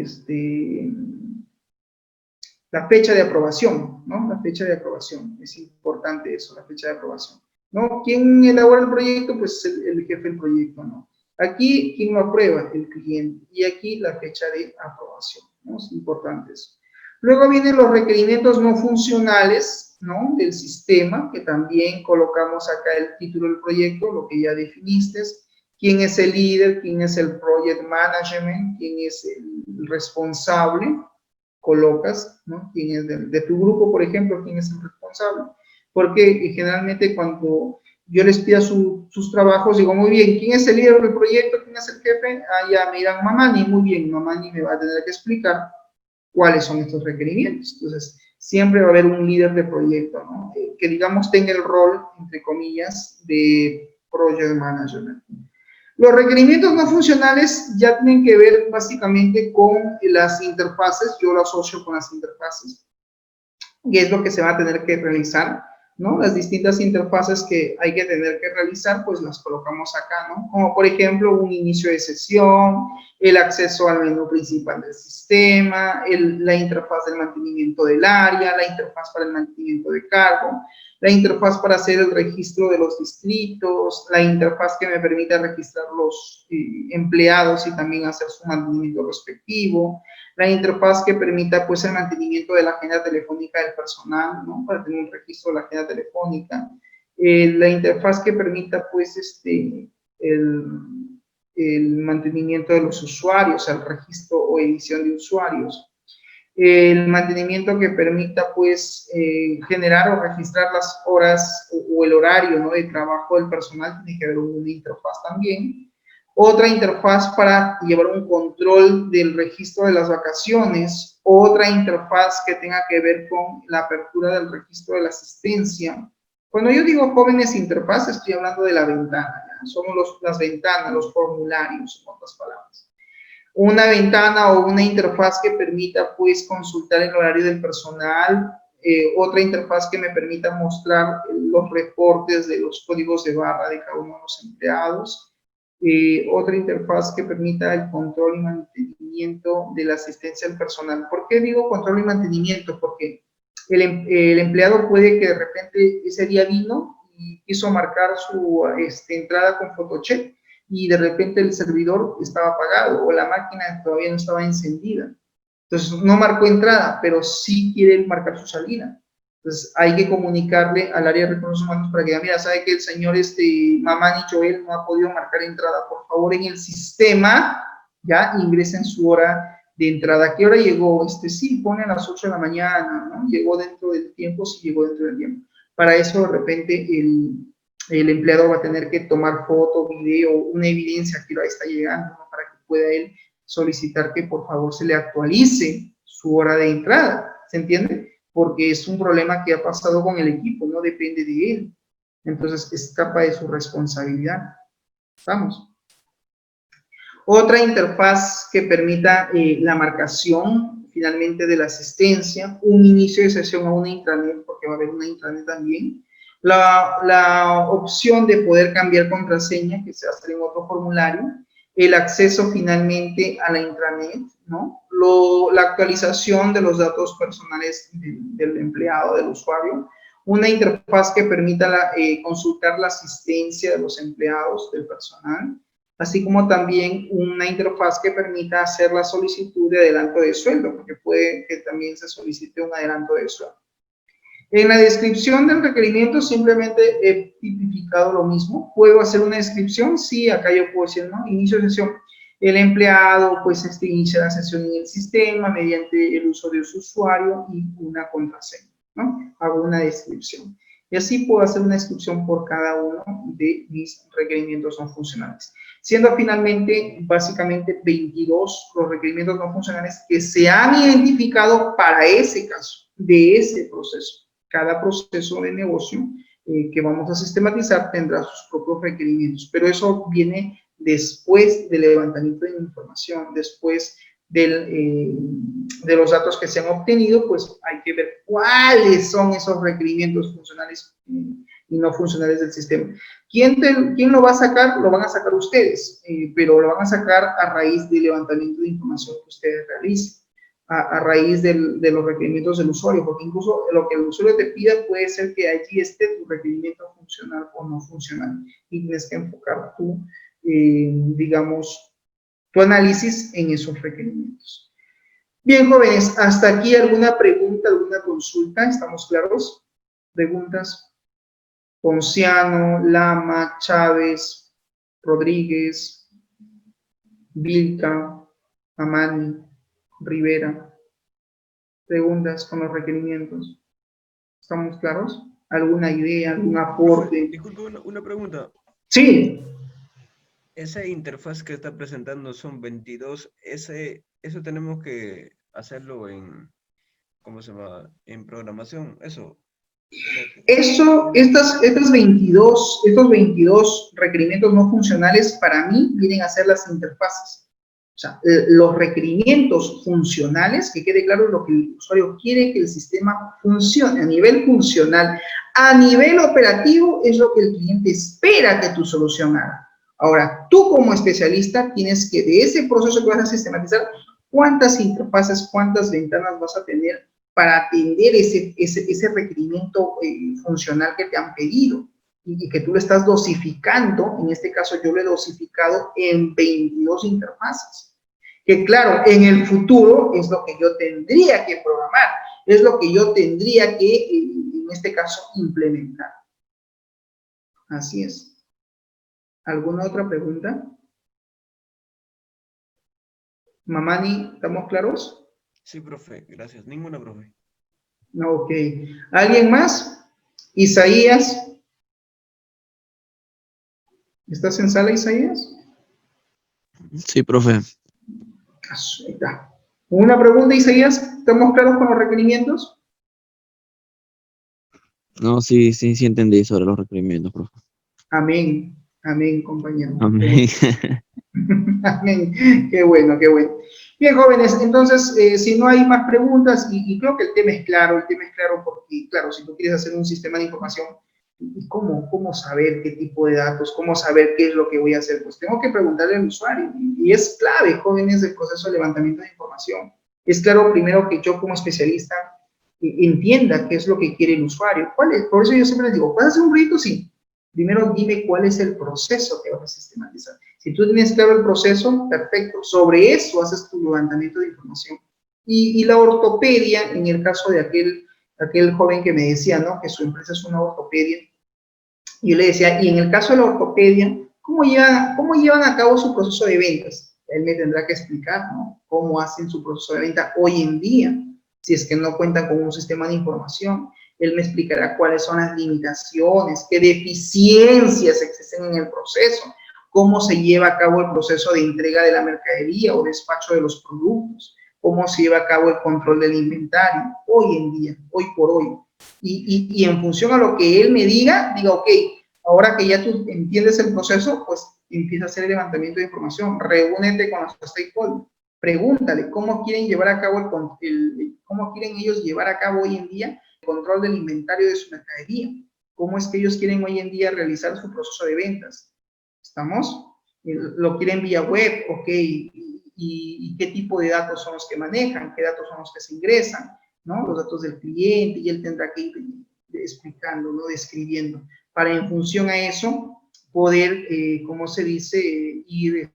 La fecha de aprobación, ¿no? La fecha de aprobación, es importante eso, la fecha de aprobación, ¿no? ¿Quién elabora el proyecto? Pues el jefe del proyecto, ¿no? Aquí, ¿quién lo aprueba? El cliente. Y aquí la fecha de aprobación, ¿no? Es importante eso. Luego vienen los requerimientos no funcionales, ¿no? Del sistema, que también colocamos acá el título del proyecto, lo que ya definiste. ¿Quién es el líder? ¿Quién es el project management? ¿Quién es el responsable? Colocas, ¿no? ¿Quién es de tu grupo, por ejemplo? ¿Quién es el responsable? Porque generalmente cuando yo les pido sus trabajos, digo, muy bien, ¿quién es el líder del proyecto? ¿Quién es el jefe? Ah, ya me dirán Mamani, muy bien, Mamani me va a tener que explicar cuáles son estos requerimientos. Entonces, siempre va a haber un líder de proyecto, ¿no? Que digamos tenga el rol, entre comillas, de project management. Los requerimientos no funcionales ya tienen que ver básicamente con las interfaces. Yo lo asocio con las interfaces, y es lo que se va a tener que realizar, ¿no? Las distintas interfaces que hay que tener que realizar, pues las colocamos acá, ¿no? Como por ejemplo un inicio de sesión, el acceso al menú principal del sistema, la interfaz del mantenimiento del área, la interfaz para el mantenimiento de cargo, la interfaz para hacer el registro de los distritos, la interfaz que me permite registrar los empleados y también hacer su mantenimiento respectivo, la interfaz que permita pues el mantenimiento de la agenda telefónica del personal, ¿no? Para tener un registro de la agenda telefónica, la interfaz que permita pues el mantenimiento de los usuarios, el registro o edición de usuarios. El mantenimiento que permita, pues, generar o registrar las horas o el horario, ¿no?, de trabajo del personal. Tiene que haber una interfaz también. Otra interfaz para llevar un control del registro de las vacaciones. Otra interfaz que tenga que ver con la apertura del registro de la asistencia. Cuando yo digo jóvenes interfaz, estoy hablando de la ventana, ¿ya? Son las ventanas, los formularios, en otras palabras. Una ventana o una interfaz que permita, pues, consultar el horario del personal. Otra interfaz que me permita mostrar los reportes de los códigos de barra de cada uno de los empleados. Otra interfaz que permita el control y mantenimiento de la asistencia al personal. ¿Por qué digo control y mantenimiento? Porque el empleado puede que de repente ese día vino y quiso marcar su entrada con PhotoCheck, y de repente el servidor estaba apagado o la máquina todavía no estaba encendida. Entonces no marcó entrada, pero sí quiere marcar su salida. Entonces hay que comunicarle al área de recursos humanos para que diga, mira, sabe que el señor Mamani Joel no ha podido marcar entrada. Por favor, en el sistema ya ingresen su hora de entrada. ¿A qué hora llegó? Sí, pone a las 8 de la mañana, ¿no? Llegó dentro del tiempo, sí llegó dentro del tiempo. Para eso, de repente, el empleado va a tener que tomar foto, video, una evidencia que ahora está llegando, ¿no?, para que pueda él solicitar que por favor se le actualice su hora de entrada. ¿Se entiende? Porque es un problema que ha pasado con el equipo, no depende de él. Entonces escapa de su responsabilidad. ¿Estamos? Otra interfaz que permita la marcación finalmente de la asistencia, un inicio de sesión a una intranet, porque va a haber una intranet también. La opción de poder cambiar contraseña, que se hace en otro formulario. El acceso finalmente a la intranet, ¿no? La actualización de los datos personales del empleado, del usuario. Una interfaz que permita consultar la asistencia de los empleados, del personal, así como también una interfaz que permita hacer la solicitud de adelanto de sueldo, porque puede que también se solicite un adelanto de sueldo. En la descripción del requerimiento simplemente he tipificado lo mismo. ¿Puedo hacer una descripción? Sí, acá yo puedo decir, ¿no? Inicio de sesión. El empleado, pues, inicia la sesión en el sistema mediante el uso de su usuario y una contraseña, ¿no? Hago una descripción. Y así puedo hacer una descripción por cada uno de mis requerimientos no funcionales. Siendo finalmente, básicamente, 22 los requerimientos no funcionales que se han identificado para ese caso, de ese proceso. Cada proceso de negocio que vamos a sistematizar tendrá sus propios requerimientos, pero eso viene después del levantamiento de información, después de los datos que se han obtenido, pues hay que ver cuáles son esos requerimientos funcionales y no funcionales del sistema. ¿Quién lo va a sacar? Lo van a sacar ustedes, pero lo van a sacar a raíz del levantamiento de información que ustedes realicen. A raíz de los requerimientos del usuario, porque incluso lo que el usuario te pida puede ser que allí esté tu requerimiento funcional o no funcional, y tienes que enfocar digamos, tu análisis en esos requerimientos. Bien, jóvenes, hasta aquí alguna pregunta, alguna consulta, ¿estamos claros? Preguntas. Ponciano, Lama, Chávez, Rodríguez, Vilca, Amani, Rivera. Preguntas con los requerimientos. ¿Estamos claros? ¿Alguna idea, algún aporte? Disculpe, una pregunta. Sí. Esa interfaz que está presentando son 22. Eso tenemos que hacerlo en, ¿cómo se llama? En programación, eso. Estos 22 requerimientos no funcionales para mí vienen a ser las interfaces. O sea, los requerimientos funcionales, que quede claro lo que el usuario quiere que el sistema funcione a nivel funcional. A nivel operativo es lo que el cliente espera que tu solución haga. Ahora, tú como especialista tienes que, de ese proceso que vas a sistematizar, cuántas interfaces, cuántas ventanas vas a tener para atender ese requerimiento funcional que te han pedido y que tú lo estás dosificando. En este caso yo lo he dosificado en 22 interfaces. Que claro, en el futuro es lo que yo tendría que programar, es lo que yo tendría que, en este caso, implementar. Así es. ¿Alguna otra pregunta? Mamani, ¿estamos claros? Sí, profe, gracias. Ninguna, profe. No, ok. ¿Alguien más? Isaías. ¿Estás en sala, Isaías? Sí, profe. Ahí está. Una pregunta, Isaías. ¿Estamos claros con los requerimientos? No, sí entendí sobre los requerimientos, profe. Amén. Amén, compañero. Amén. Amén. Qué bueno, qué bueno. Bien, jóvenes, entonces, si no hay más preguntas, y creo que el tema es claro porque, claro, si tú quieres hacer un sistema de información, ¿y cómo saber qué tipo de datos? ¿Cómo saber qué es lo que voy a hacer? Pues tengo que preguntarle al usuario, y es clave, jóvenes, el proceso de levantamiento de información. Es claro, primero, que yo como especialista entienda qué es lo que quiere el usuario. Por eso yo siempre les digo, ¿puedes hacer un proyecto? Sí. Primero dime cuál es el proceso que vas a sistematizar. Si tú tienes claro el proceso, perfecto. Sobre eso haces tu levantamiento de información. Y la ortopedia, en el caso de aquel joven que me decía, ¿no? Que su empresa es una ortopedia. Y yo le decía, y en el caso de la ortopedia, ¿cómo llevan a cabo su proceso de ventas? Él me tendrá que explicar, ¿no? Cómo hacen su proceso de venta hoy en día, si es que no cuentan con un sistema de información. Él me explicará cuáles son las limitaciones, qué deficiencias existen en el proceso, cómo se lleva a cabo el proceso de entrega de la mercadería o despacho de los productos, cómo se lleva a cabo el control del inventario, hoy en día, hoy por hoy. Y en función a lo que él me diga, ok, ahora que ya tú entiendes el proceso, pues empieza a hacer el levantamiento de información, reúnete con los stakeholders, pregúntale cómo quieren llevar a cabo cómo quieren ellos llevar a cabo hoy en día el control del inventario de su mercadería, cómo es que ellos quieren hoy en día realizar su proceso de ventas. ¿Estamos? Lo quieren vía web, ok, y qué tipo de datos son los que manejan, qué datos son los que se ingresan, ¿no? Los datos del cliente, y él tendrá que ir explicando, ¿no? Describiendo, para en función a eso poder, ¿cómo se dice? Ir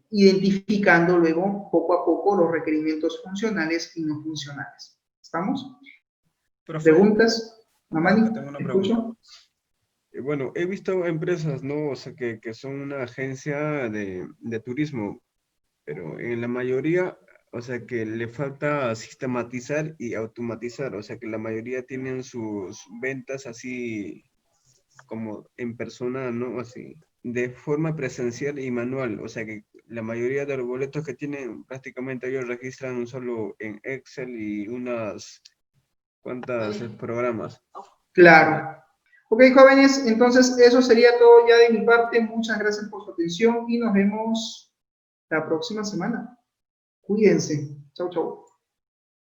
identificando luego poco a poco los requerimientos funcionales y no funcionales. ¿Estamos? Profe, ¿Preguntas? Mamani, tengo una ¿te pregunta. escucho? Bueno, he visto empresas, ¿no? O sea, que son una agencia de turismo, pero en la mayoría, o sea, que le falta sistematizar y automatizar, o sea, que la mayoría tienen sus ventas así como en persona, ¿no? Así, de forma presencial y manual, o sea, que la mayoría de los boletos que tienen prácticamente ellos registran solo en Excel y unas cuantas programas. Claro. Ok, jóvenes, entonces eso sería todo ya de mi parte. Muchas gracias por su atención y nos vemos la próxima semana. Cuídense. Chau, chau.